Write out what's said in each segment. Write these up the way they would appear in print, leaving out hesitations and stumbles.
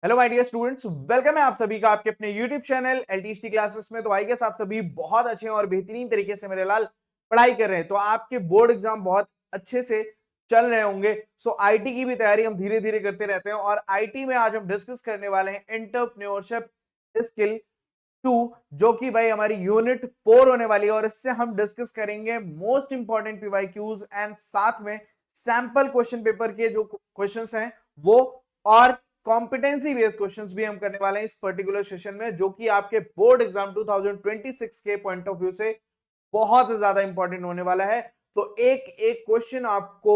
Hello my dear students, welcome है आप सभी का आपके अपने यूट्यूब चैनल एलटीएसटी क्लासेस में। तो आई गेस आप सभी बहुत अच्छे और बेहतरीन तरीके से मेरे लाल पढ़ाई कर रहे हैं। तो आपके बोर्ड एग्जाम बहुत अच्छे से चल रहे होंगे। सो आईटी की भी तैयारी हम धीरे धीरे करते रहते हैं और आईटी में आज हम डिस्कस करने वाले हैं एंटरप्रेन्योरशिप स्किल 2, जो कि भाई हमारी यूनिट 4 होने वाली है। और इससे हम डिस्कस करेंगे मोस्ट इंपॉर्टेंट पीवाईक्यूज एंड साथ में सैंपल क्वेश्चन पेपर के जो क्वेश्चंस हैं वो, और कॉम्पिटेंसी बेस्ड क्वेश्चंस भी हम करने वाले हैं इस पर्टिकुलर सेशन में, जो कि आपके बोर्ड एग्जाम 2026 के पॉइंट ऑफ व्यू से बहुत ज्यादा इंपॉर्टेंट होने वाला है। तो एक एक क्वेश्चन आपको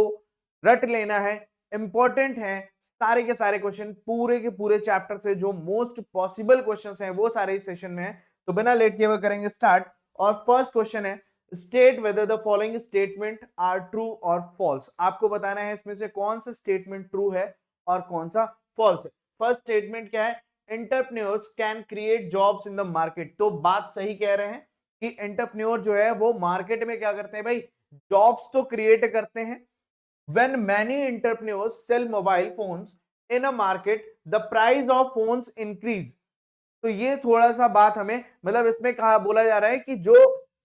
रट लेना है, इंपॉर्टेंट है सारे के सारे क्वेश्चन, पूरे के पूरे चैप्टर से जो मोस्ट पॉसिबल क्वेश्चंस हैं वो सारे इस सेशन में है। तो बिना लेट किए हुए करेंगे स्टार्ट। और फर्स्ट क्वेश्चन है, state whether the following statement are true और फॉल्स। आपको बताना है इसमें से कौन सा स्टेटमेंट ट्रू है और कौन सा फॉल्स है। फर्स्ट स्टेटमेंट क्या है, entrepreneurs can create jobs in the market. तो बात सही कह रहे हैं कि एंटरप्रेन्योर जो है वो मार्केट में क्या करते हैं भाई, जॉब्स तो क्रिएट करते हैं। When many entrepreneurs sell mobile phones in a market, the price of phones increase। तो ये थोड़ा सा बात हमें मतलब इसमें कहा बोला जा रहा है कि जो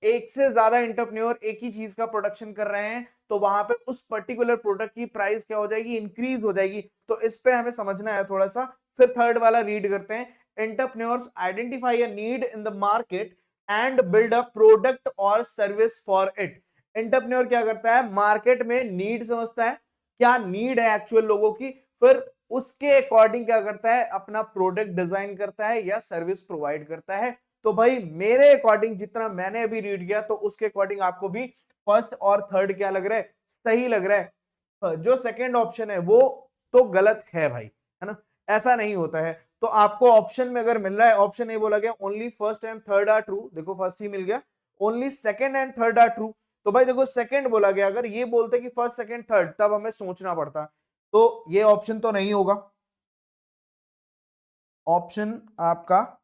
एक से ज्यादा एंटरप्रेन्योर एक ही चीज का प्रोडक्शन कर रहे हैं तो वहां पे उस पर्टिकुलर प्रोडक्ट की प्राइस क्या हो जाएगी, इंक्रीज हो जाएगी। तो इस पे हमें समझना है थोड़ा सा। फिर थर्ड वाला रीड करते हैं, entrepreneurs identify a need in the market and build a product और सर्विस फॉर इट। एंटरप्रेन्योर क्या करता है, मार्केट में नीड समझता है, क्या नीड है एक्चुअल लोगों की, फिर उसके अकॉर्डिंग क्या करता है, अपना प्रोडक्ट डिजाइन करता है या सर्विस प्रोवाइड करता है। तो भाई मेरे अकॉर्डिंग जितना मैंने अभी रीड किया तो उसके अकॉर्डिंग आपको भी फर्स्ट और थर्ड क्या लग रहा है, सही लग रहा है। जो सेकंड ऑप्शन है वो तो गलत है भाई, है ना, ऐसा नहीं होता है। तो आपको ऑप्शन में अगर मिल रहा है, ऑप्शन ए बोला गया only first and third are true, देखो फर्स्ट ही मिल गया, only second and third are true. तो भाई देखो सेकंड बोला गया, अगर ये बोलते कि फर्स्ट सेकंड थर्ड तब हमें सोचना पड़ता, तो ये ऑप्शन तो नहीं होगा। ऑप्शन आपका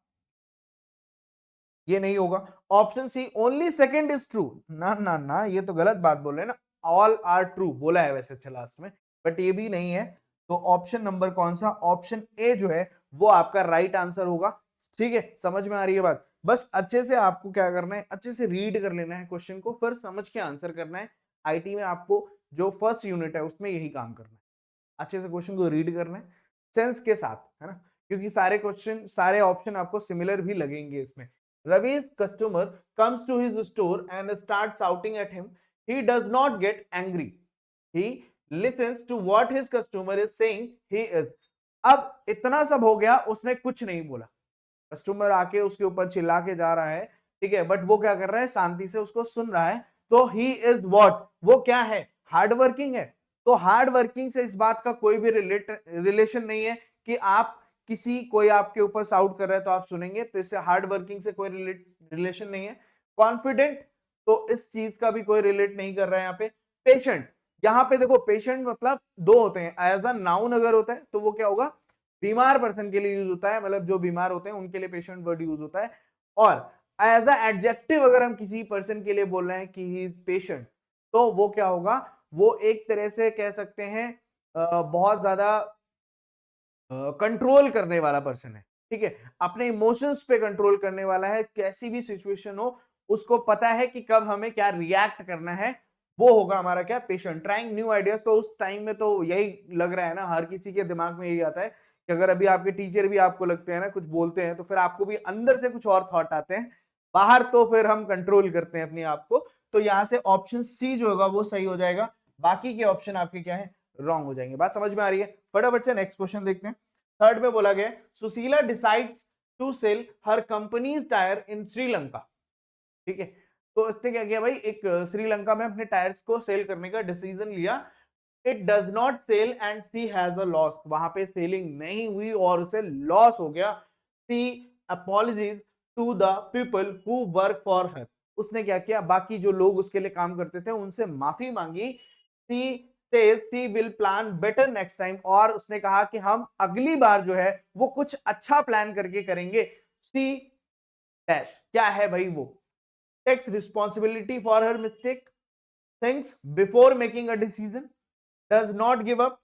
ये नहीं होगा। Option C only second is true, ना ना ना, ये तो गलत बात बोल रहे हैं ना, ऑल आर ट्रू बोला है वैसे अच्छा लास्ट में, बट ये भी नहीं है। तो ऑप्शन नंबर कौन सा, ऑप्शन ए जो है वो आपका राइट आंसर होगा। ठीक है, समझ में आ रही है बात। बस अच्छे से आपको क्या करना है, अच्छे से रीड कर लेना है क्वेश्चन को, फिर समझ के आंसर करना है। आईटी में आपको जो फर्स्ट यूनिट है उसमें यही काम करना है, अच्छे से क्वेश्चन को रीड करना है सेंस के साथ, है ना, क्योंकि सारे क्वेश्चन सारे ऑप्शन आपको सिमिलर भी लगेंगे इसमें। Ravi's customer comes to his store and starts shouting at him. He does not get angry. He listens to what his customer is saying. He is। अब इतना सब हो गया, उसने कुछ नहीं बोला, कस्टमर आके उसके ऊपर चिल्ला के जा रहा है, ठीक है, बट वो क्या कर रहा है, शांति से उसको सुन रहा है। तो ही इज व्हाट, वो क्या है, हार्ड वर्किंग है। तो हार्ड वर्किंग से इस बात का कोई भी रिलेशन नहीं है कि आप किसी कोई आपके ऊपर साउट कर रहा है तो आप सुनेंगे, तो इससे हार्ड वर्किंग से कोई रिलेशन नहीं है। कॉन्फिडेंट, तो इस चीज का भी कोई रिलेट नहीं कर रहा है यहाँ पे। पेशेंट, यहाँ पे देखो पेशेंट मतलब दो होते हैं, एज अ नाउन अगर होता है तो वो क्या होगा, बीमार पर्सन के लिए यूज होता है, मतलब जो बीमार होते हैं उनके लिए पेशेंट वर्ड यूज होता है। और एज अ एडजेक्टिव अगर हम किसी पर्सन के लिए बोल रहे हैं कि ही इज पेशेंट, तो वो क्या होगा, वो एक तरह से कह सकते हैं बहुत ज्यादा कंट्रोल करने वाला पर्सन है। ठीक है, अपने इमोशंस पे कंट्रोल करने वाला है, कैसी भी सिचुएशन हो उसको पता है कि कब हमें क्या रिएक्ट करना है, वो होगा हमारा क्या, पेशेंट। ट्राइंग न्यू आइडियाज, तो उस टाइम में तो यही लग रहा है ना, हर किसी के दिमाग में यही आता है कि अगर अभी आपके टीचर भी आपको लगते हैं ना कुछ बोलते हैं तो फिर आपको भी अंदर से कुछ और थॉट आते हैं, बाहर तो फिर हम कंट्रोल करते हैं अपने आप को। तो यहां से ऑप्शन सी जो होगा वो सही हो जाएगा, बाकी के ऑप्शन आपके क्या है, रॉन्ग हो जाएंगे। बात समझ में आ रही है, फटाफट से नेक्स्ट क्वेश्चन देखते हैं। थर्ड में बोला गया, Sushila decides to sell her companies tyre in Sri Lanka. ठीक है, तो इसने क्या किया भाई, एक श्रीलंका में अपने टायर्स को सेल करने का डिसीजन लिया। It does not sell and she has a loss, वहां पे सेलिंग नहीं हुई और उसे लॉस हो गया। She apologises to the people who work for her, उसने क्या किया, बाकी जो लोग उसके लिए काम करते थे उनसे माफी मांगी। सी says she will plan better next time, और उसने कहा कि हम अगली बार जो है वो कुछ अच्छा प्लान करके करेंगे। सी डैश क्या है भाई, वो takes responsibility for her mistake, thinks before making a decision, does not give up,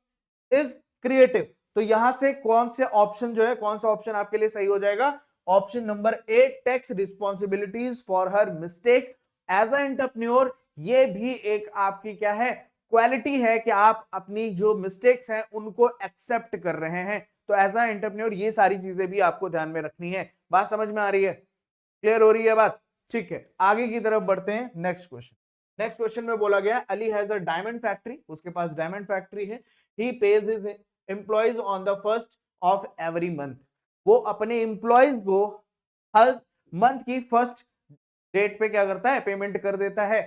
is creative. तो यहां से कौन से ऑप्शन जो है, कौन सा ऑप्शन आपके लिए सही हो जाएगा? Option number A, takes responsibilities for her mistake as a entrepreneur. ये भी एक आपकी क्या है, क्वालिटी है कि आप अपनी जो मिस्टेक्स हैं उनको एक्सेप्ट कर रहे हैं। तो एज अ एंटरप्रेन्योर ये सारी चीजें भी आपको ध्यान में रखनी है। बात समझ में आ रही है? क्लियर हो रही है बात? ठीक है, आगे की तरफ बढ़ते हैं। नेक्स्ट क्वेश्चन, नेक्स्ट क्वेश्चन में बोला गया Ali has a diamond factory, उसके पास डायमंड फैक्ट्री है। He pays his employees on the first of every month. वो अपने एम्प्लॉइज को हर मंथ की फर्स्ट डेट पे क्या करता है, पेमेंट कर देता है।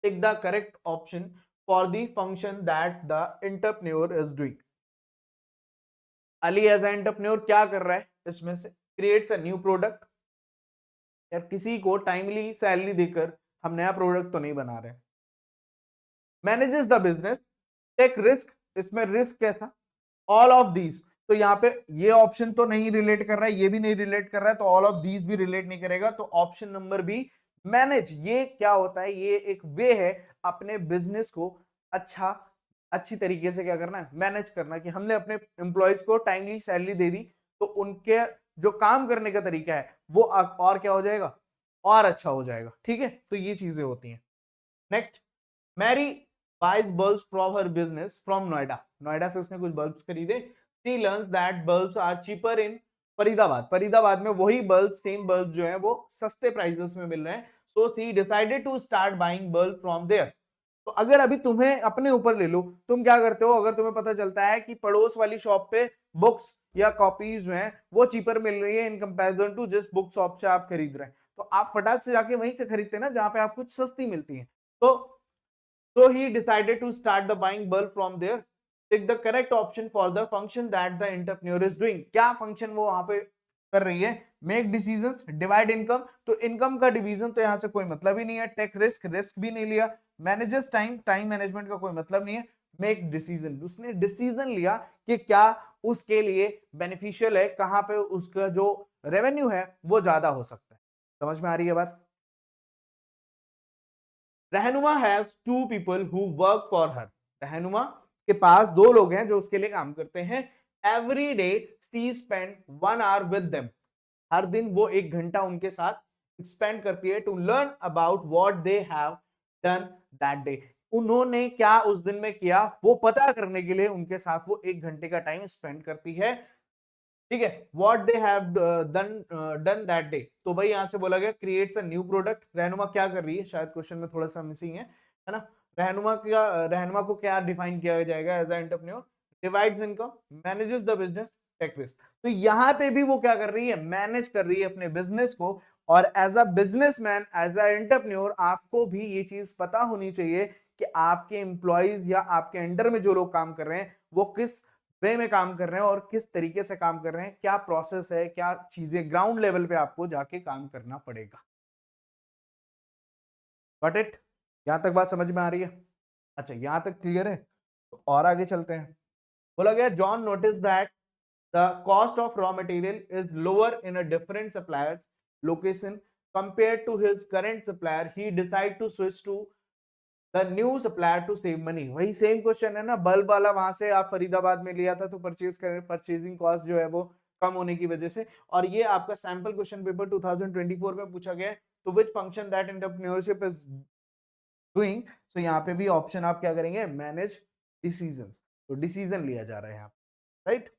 Tick the correct option for the function that the entrepreneur is doing. Ali as entrepreneur क्या कर रहा है इसमें से? क्रिएट्स अ न्यू प्रोडक्ट, यार किसी को टाइमली सैलरी देकर हम नया प्रोडक्ट तो नहीं बना रहे। Manages the business, take risk, इसमें रिस्क क्या था? All of these. तो यहाँ पे ये ऑप्शन तो नहीं रिलेट कर रहा है, ये भी नहीं रिलेट कर रहा है, तो ऑल ऑफ दीज भी रिलेट नहीं करेगा। तो ऑप्शन नंबर बी मैनेज, ये क्या होता है? ये एक वे है अपने बिजनेस को अच्छी तरीके से क्या करना है, मैनेज करना, कि हमने अपने एम्प्लॉयज को टाइमली सैलरी दे दी तो उनके जो काम करने का तरीका है वो और क्या हो जाएगा, और अच्छा हो जाएगा। ठीक है, तो ये चीजें होती हैं। Next, Mary buys bulbs from her business from Noida. Noida से उसने कुछ बल्ब्स खरीदे। She learns that bulbs are cheaper in Faridabad. Faridabad में वही बल्ब, सेम बल्ब जो है वो सस्ते प्राइसेस में मिल रहे हैं। So she decided to start buying bulb from there. तो अगर अभी तुम्हें अपने ऊपर ले लो, तुम क्या करते हो? अगर तुम्हें पता चलता है कि पड़ोस वाली शॉप पे बुक्स या कॉपीज जो हैं वो चीपर मिल रही है इन कंपैरिजन टू जिस बुक शॉप से आप खरीद रहे हैं, तो आप फटाक से जाके वहीं से खरीदते हैं ना जहां पे आपको सस्ती मिलती है। तो he decided to start the buying bulb from there. Take the correct option for the function that the entrepreneur is doing. क्या फंक्शन वो वहां पे कर रही है? Make decisions, divide income. तो इनकम का डिवीजन तो यहां से कोई मतलब ही नहीं है। टेक रिस्क, रिस्क भी नहीं लिया। मैनेजेस टाइम, टाइम मैनेजमेंट का कोई मतलब नहीं है। मेक्स डिसीजन, उसने डिसीजन लिया कि क्या उसके लिए बेनिफिशियल है, कहां पे उसका जो रेवेन्यू है वो ज्यादा हो सकता है। समझ में आ रही है बात? Rahnuma has two people who work for her. Rahnuma के पास दो लोग हैं जो उसके लिए काम करते हैं। Every day she spend 1 hour with them. हर दिन वो 1 घंटा उनके साथ स्पेंड करती है to learn about what they have done that day. उन्होंने क्या उस दिन में किया वो पता करने के लिए उनके साथ वो 1 घंटे का टाइम स्पेंड करती है। ठीक है, what they have done that day. तो भाई यहां से बोला गया क्रिएट्स अ न्यू प्रोडक्ट। रहनुमा क्या कर रही है? शायद क्वेश्चन में थोड़ा सा मिसिंग है ना? रहनुमा को क्या डिफाइन किया जाएगा as entrepreneur? Divides income, manages the business, take risk. तो यहां पे भी वो क्या कर रही है? मैनेज कर रही है अपने बिजनेस को। और as a businessman, as a entrepreneur, आपको भी ये चीज पता होनी चाहिए कि आपके एम्प्लॉयज या आपके अंडर में जो लोग काम कर रहे हैं वो किस वे में काम कर रहे हैं और किस तरीके से काम कर रहे हैं, क्या प्रोसेस है, क्या चीजें ग्राउंड लेवल पे आपको जाके काम करना पड़ेगा। Got it? यहां तक बात समझ में आ रही है? अच्छा, यहां तक क्लियर है? तो और आगे चलते हैं। बोला गया John notice that the cost of raw material is lower in a different suppliers location compared to his current supplier. He decide to switch to the new supplier to save money. वही same question है ना, bulb वाला, वहां से आप फरीदाबाद में लिया था तो परचेजिंग कॉस्ट जो है वो कम होने की वजह से। और ये आपका सैंपल क्वेश्चन पेपर 2024 में पूछा गया है। तो which function that entrepreneurship is doing. So यहाँ पे भी ऑप्शन आप क्या करेंगे? Manage decisions. तो डिसीजन लिया जा रहा है यहाँ, right?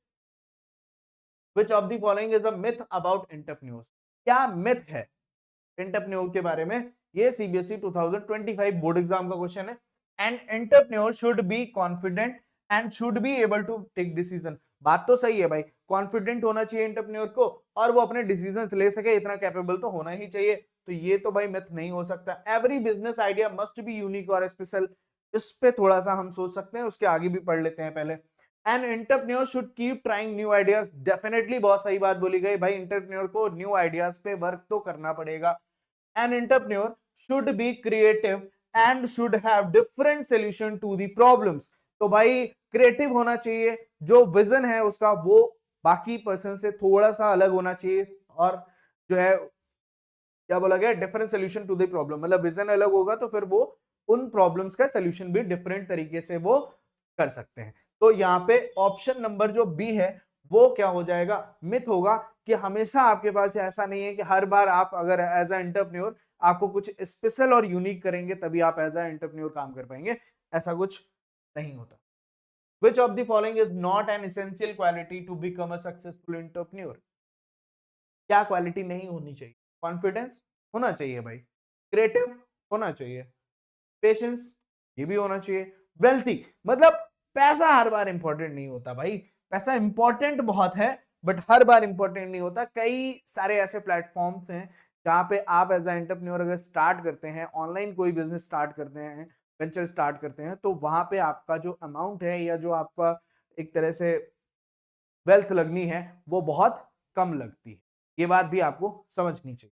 Which of the following is a myth about entrepreneurs. क्या मिथ है एंटरप्रेन्योर के बारे में? ये सीबीएसई 2025 बोर्ड एग्जाम का क्वेश्चन है। And entrepreneur should be confident and should be able to take decision. बात तो सही है भाई, कॉन्फिडेंट होना चाहिए एंटरप्रेन्योर को और वो अपने डिसीजन ले सके, इतना कैपेबल तो होना ही चाहिए। तो ये तो भाई मिथ नहीं हो सकता। Every business idea must be unique और स्पेशल। इस पे थोड़ा सा हम सोच सकते हैं, उसके आगे भी पढ़ लेते हैं पहले। An entrepreneur should keep trying new ideas. Definitely बहुत सही बात बोली गई भाई, एंटरप्रेन्योर को न्यू आइडियाज पे वर्क तो करना पड़ेगा। An entrepreneur should be creative and should have different solution to the problems। तो भाई क्रिएटिव होना चाहिए, जो विजन है उसका वो बाकी पर्सन से थोड़ा सा अलग होना चाहिए। और जो है क्या बोला गया? Different solution to the problem, मतलब विजन अलग होगा तो फिर वो उन प्रॉब्लम्स का सोल्यूशन भी डिफरेंट तरीके से वो कर सकते हैं। तो यहाँ पे ऑप्शन नंबर जो बी है वो क्या हो जाएगा, मिथ होगा, कि हमेशा आपके पास ऐसा नहीं है कि हर बार आप अगर एज ए एंटरप्रेन्योर आपको कुछ स्पेशल और यूनिक करेंगे तभी आप एज ए एंटरप्रेन्योर काम कर पाएंगे, ऐसा कुछ नहीं होता। Which of the following is not an essential quality to become a successful entrepreneur? क्या क्वालिटी नहीं होनी चाहिए? कॉन्फिडेंस होना चाहिए भाई, क्रिएटिव होना चाहिए, पेशेंस ये भी होना चाहिए, वेल्थी मतलब पैसा हर बार इंपॉर्टेंट नहीं होता भाई, पैसा इंपॉर्टेंट बहुत है बट हर बार इंपॉर्टेंट नहीं होता। कई सारे ऐसे प्लेटफॉर्म्स हैं जहां पे आप एज एंटरप्रेन्योर अगर स्टार्ट करते हैं, ऑनलाइन कोई बिजनेस स्टार्ट करते हैं, वेंचर स्टार्ट करते हैं, तो वहां पे आपका जो अमाउंट है या जो आपका एक तरह से वेल्थ लगनी है वो बहुत कम लगती है, ये बात भी आपको समझनी चाहिए।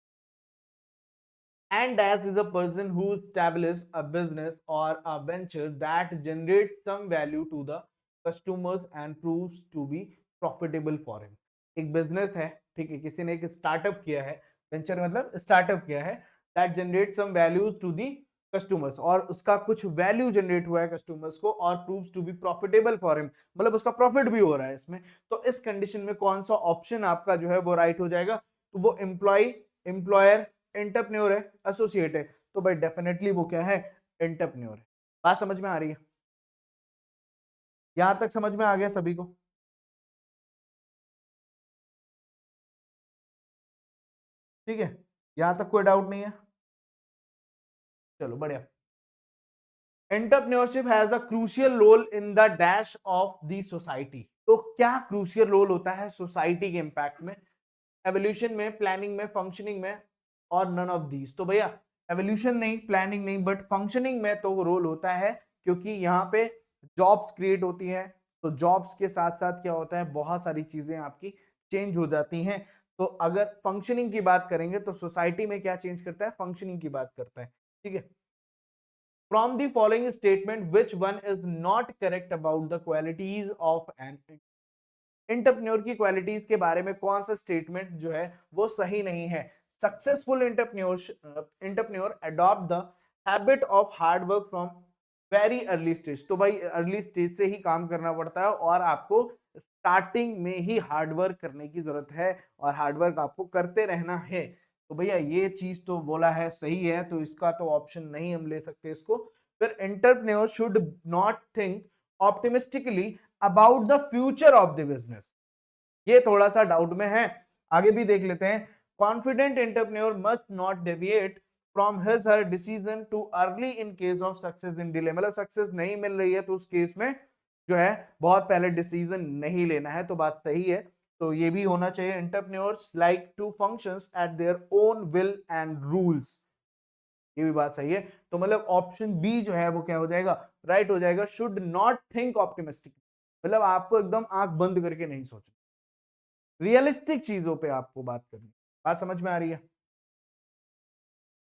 And as is a person who establishes a business or a venture that generates some value to the customers and proves to be profitable for him। एक बिजनेस है, ठीक है, किसी ने एक स्टार्टअप किया है, वेंचर मतलब स्टार्टअप किया है, that generates some values to the customers, और उसका कुछ वैल्यू जनरेट हुआ है कस्टमर्स को और proves to be profitable for him, मतलब उसका प्रॉफिट भी हो रहा है इसमें। तो इस कंडीशन में कौन सा ऑप्शन आपका जो है वो राइट हो जाएगा? तो वो एम्प्लॉय, एम्प्लॉयर, एंटरप्रेन्योर है, एसोसिएट है, तो भाई डेफिनेटली वो क्या है? एंटरप्रेन्योर है। बात समझ में आ रही है? यहां तक समझ में आ गया सभी को? ठीक है, यहां तक कोई डाउट नहीं है? चलो बढ़िया। Entrepreneurship has a crucial role in the dash of the society. तो क्या क्रूशियल रोल होता है सोसाइटी के इंपैक्ट में, एवोल्यूशन में, प्लानिंग में, फंक्शनिंग में, और नन ऑफ दीज? तो भैया एवोल्यूशन नहीं, प्लानिंग नहीं, बट फंक्शनिंग में तो रोल होता है, क्योंकि यहाँ पे जॉब्स क्रिएट होती हैं, तो जॉब्स के साथ साथ क्या होता है, बहुत सारी चीजें आपकी चेंज हो जाती हैं। तो अगर फंक्शनिंग की बात करेंगे तो सोसाइटी में क्या चेंज करता है? फंक्शनिंग की बात करता है, ठीक है। From the following statement, which one is not correct about the qualities of an entrepreneur की क्वालिटीज के बारे में कौन सा स्टेटमेंट जो है वो सही नहीं है? Successful entrepreneur adopt the habit of hard work from very early stage. तो भाई अर्ली स्टेज से ही काम करना पड़ता है और आपको स्टार्टिंग में ही हार्ड वर्क करने की जरूरत है और हार्ड वर्क आपको करते रहना है। तो भैया ये चीज तो बोला है सही है, तो इसका तो ऑप्शन नहीं हम ले सकते इसको। फिर entrepreneur should not think optimistically about the future of the business, ये थोड़ा सा डाउट में है, आगे भी देख लेते हैं। Confident entrepreneur must not deviate from his her decision too early in case of success in delay, मतलब सक्सेस नहीं मिल रही है तो उस केस में जो है बहुत पहले डिसीजन नहीं लेना है, तो बात सही है। तो ये भी होना चाहिए, entrepreneurs like to functions at their own will and rules, ये भी बात सही है। तो मतलब ऑप्शन बी जो है वो क्या हो जाएगा? राइट हो जाएगा। शुड नॉट थिंक ऑप्टिमिस्टिक, मतलब आपको एकदम आंख बंद करके नहीं सोचना, रियलिस्टिक चीजों पे आपको बात करनी। बात समझ में आ रही है?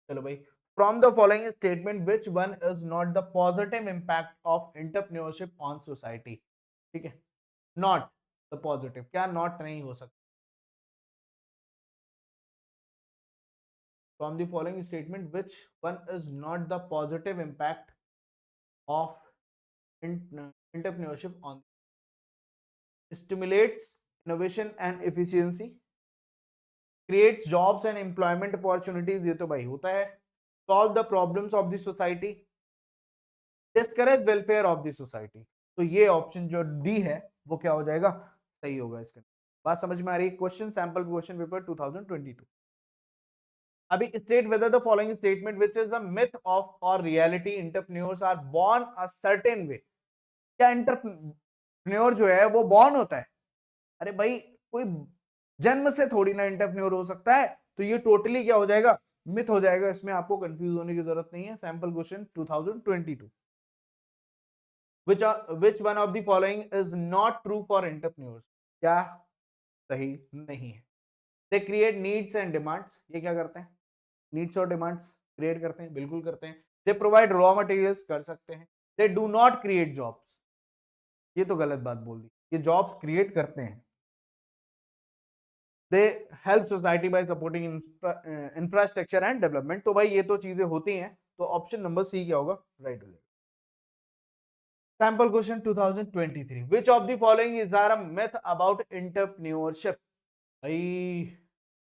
चलो भाई, from the following statement which one is not the positive impact of entrepreneurship on society? ठीक है, नॉट द पॉजिटिव, क्या नॉट नहीं हो सकता? From the following statement which one is not the positive impact of entrepreneurship on stimulates innovation and efficiency, creates jobs and employment opportunities, ये तो भाई होता है, solve the problems of the society, discourage welfare of the society। तो ये option जो D है वो क्या हो जाएगा? सही होगा इसका। बात समझ में आ रही है? Question sample question paper 2022। अभी state whether the following statement which is the myth of or reality, entrepreneurs are born a certain way. क्या एंटरप्रेन्योर जो है वो बॉर्न होता है? अरे भाई कोई जन्म से थोड़ी ना एंटरप्रेन्योर हो सकता है, तो ये टोटली क्या हो जाएगा? मिथ हो जाएगा, इसमें आपको कंफ्यूज होने की जरूरत नहीं है। Sample question 2022, which one of the following is not true for entrepreneurs? क्या सही नहीं है? They create needs and demands, ये क्या करते हैं? नीड्स और डिमांड्स क्रिएट करते हैं, बिल्कुल करते हैं। दे प्रोवाइड रॉ मटेरियल्स, कर सकते हैं। They do not create jobs, ये तो गलत बात बोल दी, ये जॉब्स क्रिएट करते हैं। They help society bye supporting infrastructure and development, तो भाई ये तो चीजें होती हैं, तो ऑप्शन नंबर सी क्या होगा? राइट हो जाएगा। Sample question 2023, which of the following is are a myth about entrepreneurship. भाई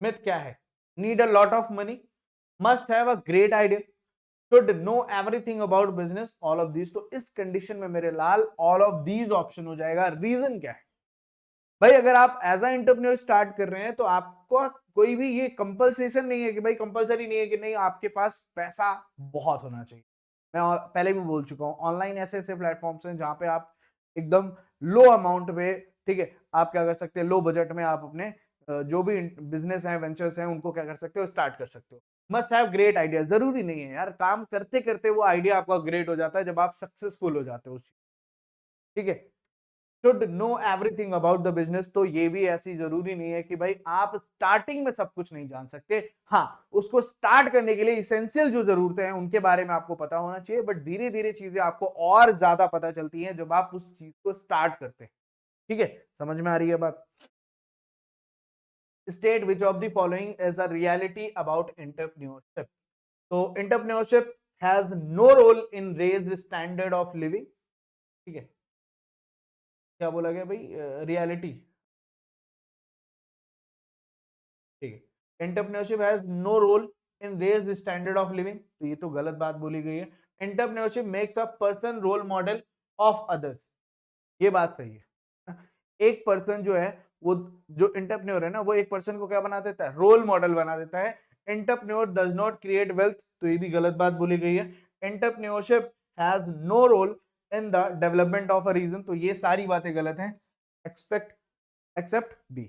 मिथ क्या है? Need a lot of money, must have a great idea, should know everything about business, all of these. तो इस condition में मेरे लाल all of these option हो जाएगा। रीजन क्या है? भाई अगर आप एज अ एंटरप्रेन्योर स्टार्ट कर रहे हैं तो आपको कोई भी ये कंपलसेशन नहीं है कि भाई कंपलसरी नहीं है कि नहीं आपके पास पैसा बहुत होना चाहिए। मैं पहले भी बोल चुका हूं, ऑनलाइन ऐसे ऐसे प्लेटफॉर्म्स हैं जहां पे आप एकदम लो अमाउंट पे, ठीक है, आप क्या कर सकते हैं, लो बजट में आप अपने जो भी बिजनेस है, वेंचर्स हैं, उनको क्या कर सकते हो, स्टार्ट कर सकते हो। मस्ट हैव ग्रेट आइडिया, जरूरी नहीं है यार, काम करते करते वो आइडिया आपका ग्रेट हो जाता है जब आप सक्सेसफुल हो जाते हो उस चीज, ठीक है। Should know everything about the business, तो ये भी ऐसी जरूरी नहीं है कि भाई आप स्टार्टिंग में सब कुछ नहीं जान सकते। हाँ, उसको स्टार्ट करने के लिए इसेंशियल जो जरूरतें हैं उनके बारे में आपको पता होना चाहिए, बट धीरे धीरे चीजें आपको और ज्यादा पता चलती हैं जब आप उस चीज को स्टार्ट करते हैं, ठीक है। समझ में आ रही है बात? State which of the following is a reality about entrepreneurship. तो entrepreneurship has no role in raise standard of living, ठीक है। क्या बोला गया भाई? रियलिटी, ठीक है। Entrepreneurship has no role in raise standard of living, तो ये तो गलत बात बोली गई है। Entrepreneurship makes a person role model of others, ये बात सही है। एक पर्सन जो है, वो जो एंटरप्रेन्योर है ना, वो एक पर्सन को क्या बना देता है? रोल मॉडल बना देता है। Entrepreneur does not create wealth, तो ये भी गलत बात बोली गई है। Entrepreneurship has no role in the development of a region, तो ये सारी बातें गलत हैं, एक्सपेक्ट एक्सेप्ट बी।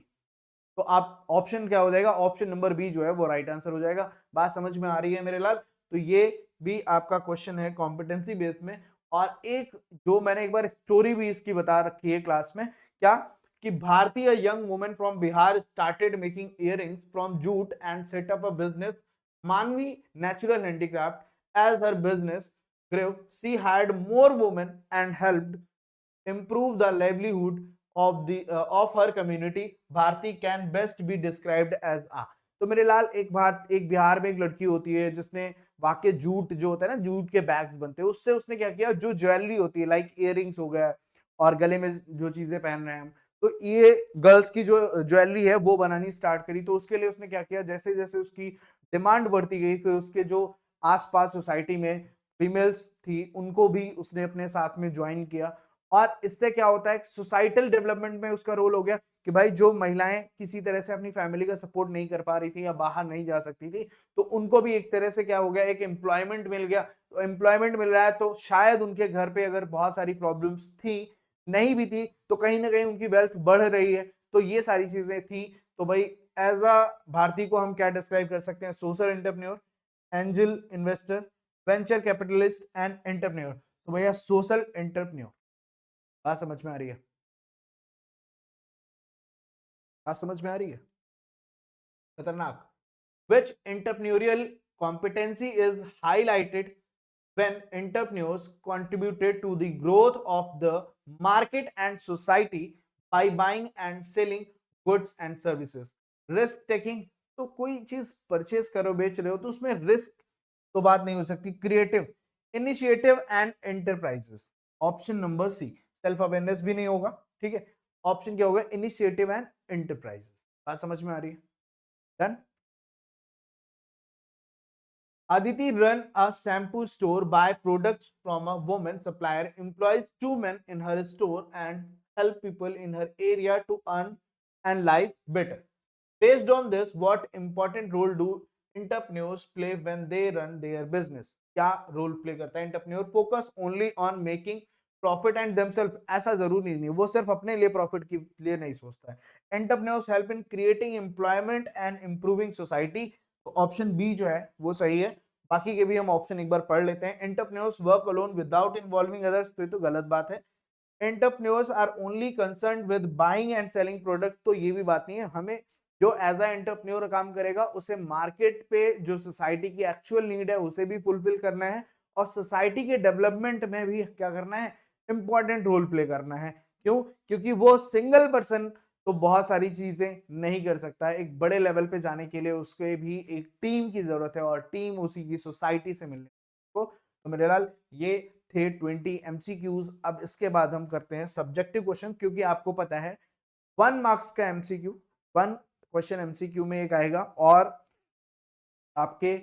तो आप ऑप्शन क्या हो जाएगा? ऑप्शन नंबर बी जो है वो राइट आंसर हो जाएगा। बात समझ में आ रही है मेरे लाल? तो ये भी आपका क्वेश्चन है कॉम्पिटेंसी बेस्ड में। और एक जो मैंने एक बार स्टोरी भी इसकी बता रखी है क्लास में, क्या कि भारतीय young women from Bihar started making earrings from jute and set up a business Manvi natural handicraft. As her business grew, she hired more women and helped improve the livelihood of her community. Bharti can best be described as a। तो मेरे लाल एक बिहार में एक लड़की होती है जिसने वाकई जूट जो होता है ना, जूट के बैग्स बनते हैं, उससे उसने क्या किया, जो ज्वेलरी होती है लाइक इयररिंग्स हो गया और गले में जो चीजें पहन रहे हैं हम, तो ये गर्ल्स की जो ज्वेलरी है वो बनानी स्टार्ट करी। तो उसके लिए उसने क्या किया, जैसे जैसे उसकी डिमांड बढ़ती गई, फिर उसके जो आसपास सोसाइटी में फीमेल्स थी उनको भी उसने अपने साथ में ज्वाइन किया। और इससे क्या होता है, सोसाइटल डेवलपमेंट में उसका रोल हो गया कि भाई जो महिलाएं किसी तरह से अपनी फैमिली का सपोर्ट नहीं कर पा रही थी या बाहर नहीं जा सकती थी, तो उनको भी एक तरह से क्या हो गया, एक एम्प्लॉयमेंट मिल गया। तो एम्प्लॉयमेंट मिल रहा है तो शायद उनके घर पे अगर बहुत सारी प्रॉब्लम्स थी, नहीं भी थी, तो कहीं ना कहीं उनकी वेल्थ बढ़ रही है। तो ये सारी चीजें थी। तो भाई एज अ भारती को हम क्या डिस्क्राइब कर सकते हैं? Social entrepreneur, angel investor, venture capitalist and entrepreneur. तो भैया सोशल एंटरप्रेन्योर। बात समझ में आ रही है? बात समझ में आ रही है? खतरनाक। Which entrepreneurial competency is highlighted when entrepreneurs contributed to the growth of the market and society by buying and selling goods and services? Risk taking, तो कोई चीज परचेज करो, बेच रहे हो, तो उसमें रिस्क तो बात नहीं हो सकती। Creative, initiative and enterprises, option number C. Self awareness भी नहीं होगा, ठीक है। ऑप्शन क्या होगा? Initiative and enterprises. बात समझ में आ रही है? Done. Aditi run a shampoo store, buy products from a woman supplier, employs 2 men in her store, and help people in her area to earn and live better. Based on this, what important role do entrepreneurs play when they run their business? क्या role play करता है entrepreneur? Focus only on making profit and themself, ऐसा जरूरी नहीं, वो सिर्फ अपने लिए प्रॉफिट के लिए नहीं सोचता है। Entrepreneurs help in creating employment and improving society, तो ऑप्शन बी जो है वो सही है। बाकी के भी हम ऑप्शन एक बार पढ़ लेते हैं। Entrepreneurs work alone without involving others, तो ये तो गलत बात है। Entrepreneurs are only concerned with buying and selling product, तो ये भी बात नहीं है। हमें जो एज अ एंटरप्रेन्योर काम करेगा उसे मार्केट पे जो सोसाइटी की एक्चुअल नीड है उसे भी फुलफिल करना है, और सोसाइटी के डेवलपमेंट में भी क्या करना है, इंपॉर्टेंट रोल प्ले करना है। क्यों? क्योंकि वो सिंगल पर्सन तो बहुत सारी चीजें नहीं कर सकता है, एक बड़े लेवल पे जाने के लिए उसके भी एक टीम की जरूरत है, और टीम उसी की सोसाइटी से मिलने को। तो मेरे लाल ये थे 20 एमसीक्यूज। अब इसके बाद हम करते हैं सब्जेक्टिव क्वेश्चन, क्योंकि आपको पता है 1 मार्क्स का एमसीक्यू, 1 क्वेश्चन एमसीक्यू में एक आएगा, और आपके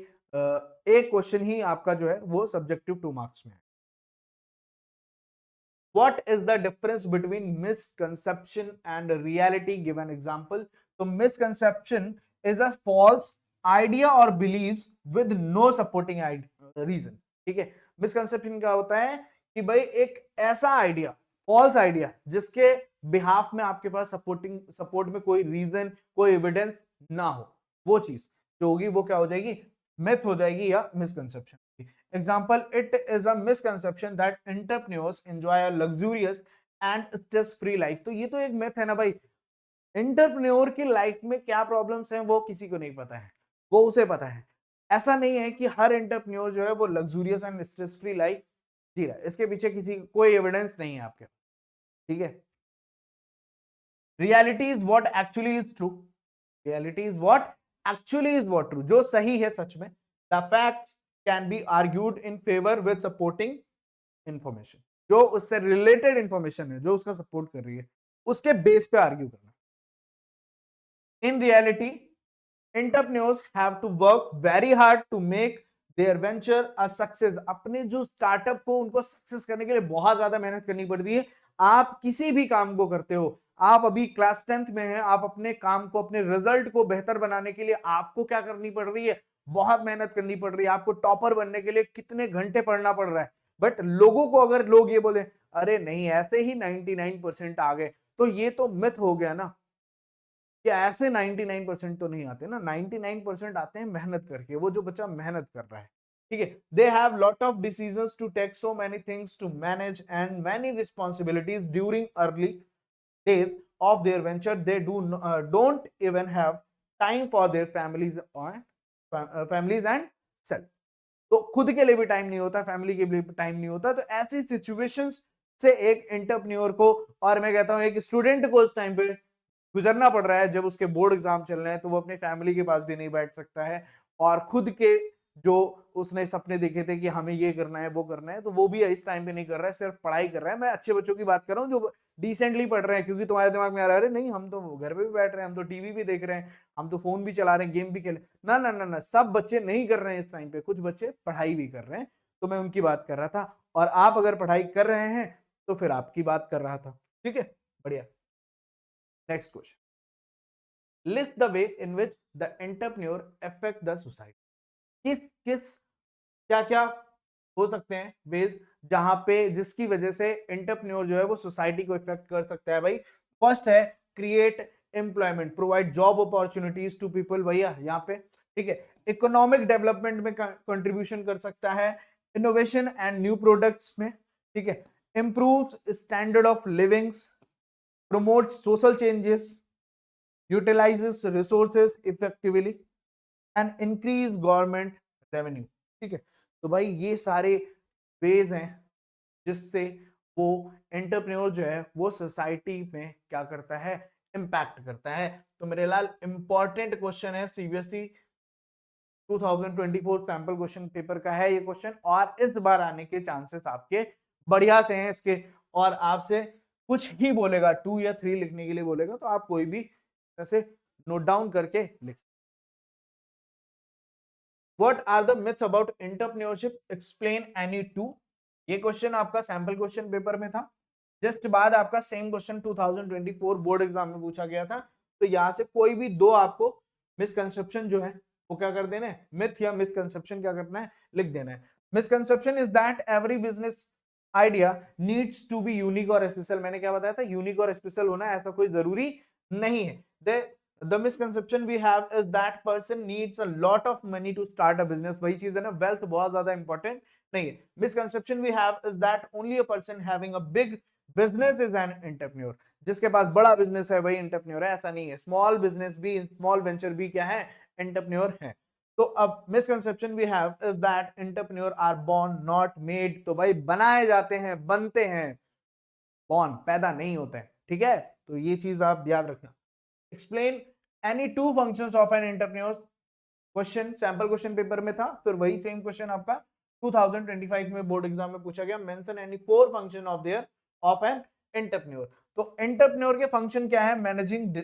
एक क्वेश्चन ही आपका जो है वो सब्जेक्टिव 2 मार्क्स में है। What is the difference between misconception and reality? Give an example. So misconception is a false idea or beliefs with no supporting reason. ठीक है, मिसकंसेप्शन क्या होता है कि भाई एक ऐसा आइडिया, फॉल्स आइडिया, जिसके बिहाफ में आपके पास सपोर्ट में कोई रीजन, कोई एविडेंस ना हो, वो चीज जो होगी वो क्या हो जाएगी, मिथ हो जाएगी या misconception. Example, it is a misconception that entrepreneurs enjoy a luxurious and stress-free life. तो ये तो एक myth है ना भाई। एंटरप्रेन्योर की लाइफ में क्या प्रॉब्लम्स हैं वो किसी को नहीं पता है, वो उसे पता है। ऐसा नहीं है कि हर एंटरप्रेन्योर जो है वो luxurious and stress free life जी रहा है, इसके पीछे किसी कोई एविडेंस नहीं है आपके, ठीक है। Reality is what actually is true, reality is what actually is what true, जो सही है सच में। The facts can be argued in favour with supporting information, जो उससे रिलेटेड इंफॉर्मेशन है, जो उसका सपोर्ट कर रही है, उसके बेस पे आर्ग्यू करना। In reality entrepreneurs have to work very hard to make their venture a success. अपने जो स्टार्टअप को, उनको सक्सेस करने के लिए बहुत ज्यादा मेहनत करनी पड़ती है। आप किसी भी काम को करते हो, आप अभी क्लास 10th में हैं, आप अपने काम को, अपने रिजल्ट को बेहतर बनाने के लिए आपको क्या करनी पड़ रही है, बहुत मेहनत करनी पड़ रही है। आपको टॉपर बनने के लिए कितने घंटे पढ़ना पड़ रहा है। बट लोगों को, अगर लोग ये बोले अरे नहीं ऐसे ही 99% आ गए, तो ये तो मिथ हो गया ना, कि ऐसे 99% तो नहीं आते ना, 99% आते हैं मेहनत करके, वो जो बच्चा मेहनत कर रहा है, ठीक है। They have lot of decisions to take, so many things to manage and many responsibilities during early days of their venture. They don't even have time for their families and self. तो खुद के लिए भी time नहीं होता, family के लिए भी टाइम नहीं होता। तो ऐसी सिचुएशंस से एक एंटरप्रेन्योर को, और मैं कहता हूं एक स्टूडेंट को उस टाइम पे गुजरना पड़ रहा है, जब उसके बोर्ड एग्जाम चल रहे हैं, तो वो अपनी फैमिली के पास भी नहीं बैठ सकता है, और खुद के जो उसने सपने देखे थे कि हमें ये करना है, वो करना है, तो वो भी इस टाइम पे नहीं कर रहा है, सिर्फ पढ़ाई कर रहा है। मैं अच्छे बच्चों की बात कर रहा हूँ जो डिसेंटली पढ़ रहे हैं, क्योंकि तुम्हारे दिमाग में आ रहा है अरे नहीं हम तो घर पे भी बैठ रहे हैं, हम तो टीवी भी देख रहे हैं, हम तो फोन भी चला रहे हैं, गेम भी खेल। ना ना ना ना, सब बच्चे नहीं कर रहे हैं इस टाइम पे, कुछ बच्चे पढ़ाई भी कर रहे हैं। तो मैं उनकी बात कर रहा था, और आप अगर पढ़ाई कर रहे हैं तो फिर आपकी बात कर रहा था, ठीक है, बढ़िया। Next question, list the way in which the entrepreneur affect the society. किस किस क्या क्या हो सकते हैं वेज जहां पे, जिसकी वजह से एंटरप्रेन्योर जो है वो सोसाइटी को इफेक्ट कर सकता है भाई। फर्स्ट है create employment, provide job opportunities to people, भैया यहाँ पे, ठीक है। इकोनॉमिक डेवलपमेंट में कंट्रीब्यूशन कर सकता है, इनोवेशन एंड न्यू प्रोडक्ट्स में, ठीक है। Improve standard of livings, promote social changes, utilises resources effectively and increase government revenue, ठीक है। तो भाई ये सारे वेज हैं जिससे वो एंटरप्रेन्योर जो है वो सोसाइटी में क्या करता है, इंपैक्ट करता है। तो मेरे लाल इंपॉर्टेंट क्वेश्चन है, सीबीएसई 2024 सैंपल क्वेश्चन पेपर का है ये क्वेश्चन, और इस बार आने के चांसेस आपके बढ़िया से हैं इसके। और आपसे कुछ ही बोलेगा, 2 या 3 लिखने के लिए बोलेगा, तो आप कोई भी ऐसे नोट डाउन करके लिख। What are the myths about entrepreneurship? Explain any two. ये क्वेश्चन आपका सैंपल क्वेश्चन पेपर में था, जस्ट बाद आपका सेम क्वेश्चन 2024 बोर्ड एग्जाम में पूछा गया था। तो यहां से कोई भी दो आपको मिसकंसेप्शन जो है वो क्या कर देना है, मिथ या मिसकंसेप्शन क्या करना है, लिख देना है। Misconception is that every business idea needs to be unique और स्पेशल। मैंने क्या बताया था, यूनिक और स्पेशल होना ऐसा कोई जरूरी नहीं है। The misconception we have is that person needs a lot of money to start a business. वही चीज है ना, wealth बहुत ज्यादा इंपॉर्टेंट नहीं है। Misconception we have is that only a person having a big business is an entrepreneur. जिसके पास बड़ा बिजनेस है वही एंटरप्रेन्योर है, ऐसा नहीं है। स्मॉल बिजनेस भी, स्मॉल वेंचर भी क्या है, एंटरप्रेन्योर है। तो अब misconception we have is that entrepreneur are born not made. तो भाई बनाए जाते हैं, बनते हैं, बॉर्न पैदा नहीं होते हैं, ठीक है। तो ये चीज आप याद रखना। Explain any two functions of an entrepreneur, question sample question paper में था, फिर वही सेम क्वेश्चन आपका 2025 में बोर्ड एग्जाम में पूछा गया, mention any 4 function of an entrepreneur. तो एंटरप्रेन्योर के फंक्शन क्या है? मैनेजिंग,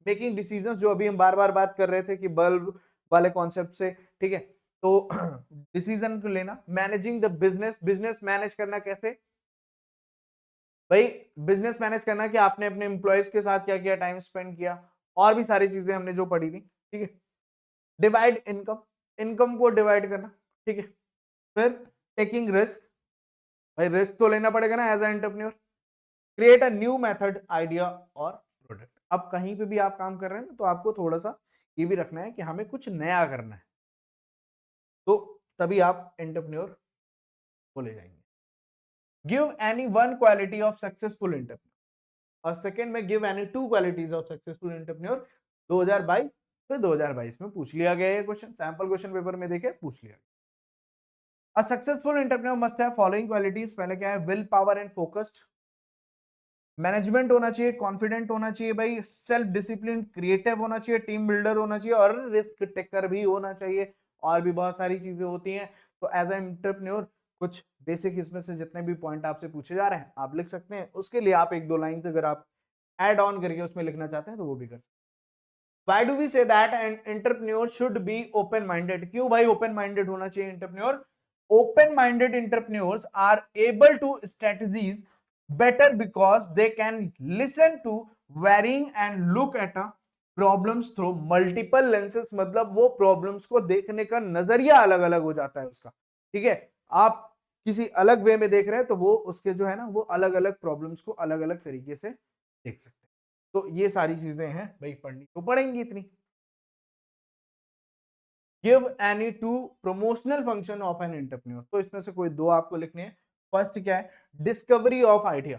मेकिंग डिसीजंस, जो अभी हम बार बार बात कर रहे थे कि बल्ब वाले कॉन्सेप्ट से, ठीक है। तो डिसीजन को लेना, managing the business, business manage करना कैसे भाई? बिजनेस मैनेज करना कि आपने अपने एम्प्लॉयज के साथ क्या किया, टाइम स्पेंड किया, और भी सारी चीजें हमने जो पढ़ी थी, ठीक है। डिवाइड इनकम, इनकम को डिवाइड करना, ठीक है। फिर टेकिंग रिस्क, भाई रिस्क तो लेना पड़ेगा ना as a entrepreneur. Create a new method, idea और प्रोडक्ट। अब कहीं पे भी आप काम कर रहे हैं ना, तो आपको थोड़ा सा ये भी रखना है कि हमें कुछ नया करना है, तो तभी आप एंटरप्रेन्योर बोले जाएंगे। Give any one quality of successful entrepreneur, और सेकंड में give any 2 qualities of successful entrepreneur. 2022, फिर 2022 में पूछ लिया गया ये क्वेश्चन, सैंपल क्वेश्चन पेपर में देखे पूछ लिया। A successful entrepreneur must have following qualities. पहले क्या है? Will power and focused, management होना चाहिए, कॉन्फिडेंट होना चाहिए भाई, सेल्फ डिसिप्लिन, क्रिएटिव होना चाहिए, टीम बिल्डर होना चाहिए, और रिस्क टेकर भी होना चाहिए, और भी बहुत सारी चीजें होती हैं। तो एज ए एंटरप्रेन्योर कुछ बेसिक इसमें से जितने भी पॉइंट आपसे पूछे जा रहे हैं आप लिख सकते हैं, उसके लिए आप 1-2 लाइन अगर आप एड ऑन करके उसमें लिखना चाहते हैं तो वो भी कर सकते हैं। Why do we say that an entrepreneur should be open minded? क्यों भाई open minded होना चाहिए entrepreneur? Open minded entrepreneurs are able to strategies better because they can listen to varying and look at a problems through multiple lenses। मतलब वो problems को देखने का नजरिया अलग अलग हो जाता है उसका, ठीक है। आप किसी अलग वे में देख रहे हैं तो वो उसके जो है ना, वो अलग अलग प्रॉब्लम्स को अलग अलग तरीके से देख सकते हैं। तो ये सारी चीजें हैं भाई, पढ़नी तो पढ़ेंगी इतनी। Give any 2 promotional function of an entrepreneur, तो इसमें से कोई 2 आपको लिखने हैं। फर्स्ट क्या है? Discovery of idea.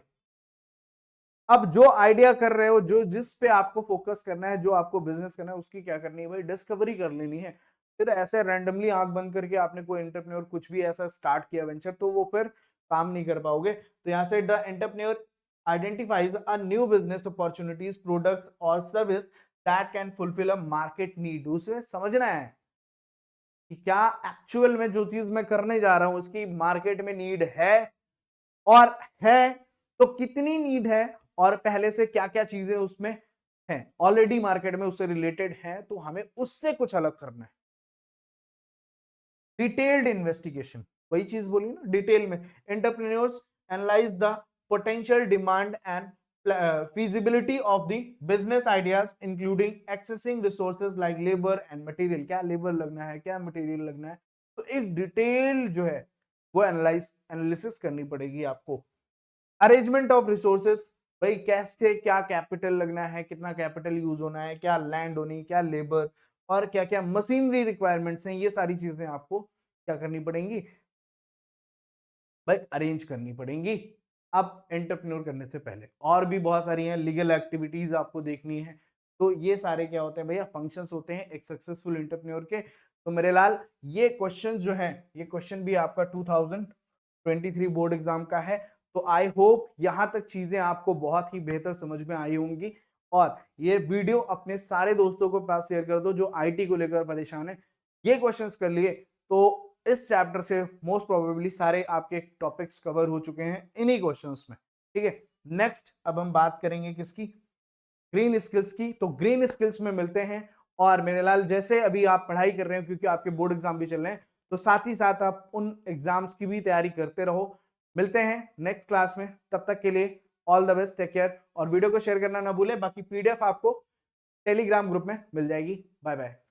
अब जो आइडिया कर रहे हो, जो जिस पे आपको फोकस करना है, जो आपको बिजनेस करना है, उसकी क्या करनी है भाई? डिस्कवरी कर लेनी है। फिर ऐसे रैंडमली आंख बंद करके आपने कोई एंटरप्रेन्योर कुछ भी ऐसा स्टार्ट किया वेंचर, तो वो फिर काम नहीं कर पाओगे। तो यहाँ से the entrepreneur identifies a new business opportunities, products or service that can fulfill a market need। उसे समझना है कि क्या एक्चुअल में जो चीज मैं करने जा रहा हूं उसकी मार्केट में नीड है, और है तो कितनी नीड है, और पहले से क्या क्या चीजें उसमें हैं, ऑलरेडी मार्केट में उससे रिलेटेड है, तो हमें उससे कुछ अलग करना है। डिटेल्ड इन्वेस्टिगेशन, वही चीज बोली ना, डिटेल में। Entrepreneurs analyse the potential demand and feasibility of the business ideas including accessing resources like labor and material। क्या लेबर लगना है, क्या मटेरियल लगना है, तो एक डिटेल जो है वो एनालिसिस करनी पड़ेगी आपको। अरेंजमेंट ऑफ रिसोर्सेज, भाई कैसे, क्या कैपिटल लगना है, कितना कैपिटल यूज होना है, क्या लैंड होनी, क्या लेबर, और क्या क्या मशीनरी रिक्वायरमेंट्स हैं, ये सारी चीजें आपको क्या करनी पड़ेंगी भाई? अरेंज करनी पड़ेंगी अब एंटरप्रेन्योर करने से पहले। और भी बहुत सारी हैं, लीगल एक्टिविटीज आपको देखनी है। तो ये सारे क्या होते हैं भैया? फंक्शंस होते हैं एक सक्सेसफुल एंटरप्रेन्योर के। तो मेरे लाल ये क्वेश्चन जो है, ये क्वेश्चन भी आपका 2023 बोर्ड एग्जाम का है। तो आई होप यहां तक चीजें आपको बहुत ही बेहतर समझ में आई होंगी, और ये वीडियो अपने सारे दोस्तों को पास शेयर कर दो जो आईटी को लेकर परेशान है। ये क्वेश्चंस कर लिए तो इस चैप्टर से मोस्ट प्रोबेबली सारे आपके टॉपिक्स कवर हो चुके हैं इन्हीं क्वेश्चंस में, ठीक है। नेक्स्ट अब हम बात करेंगे किसकी? ग्रीन स्किल्स की। तो ग्रीन स्किल्स में मिलते हैं, और मेरे लाल जैसे अभी आप पढ़ाई कर रहे हो क्योंकि आपके बोर्ड एग्जाम भी चल रहे हैं, तो साथ ही साथ आप उन एग्जाम्स की भी तैयारी करते रहो। मिलते हैं नेक्स्ट क्लास में, तब तक के लिए all the best, take care, और वीडियो को शेयर करना ना भूले। बाकी पीडीएफ आपको टेलीग्राम ग्रुप में मिल जाएगी। Bye bye.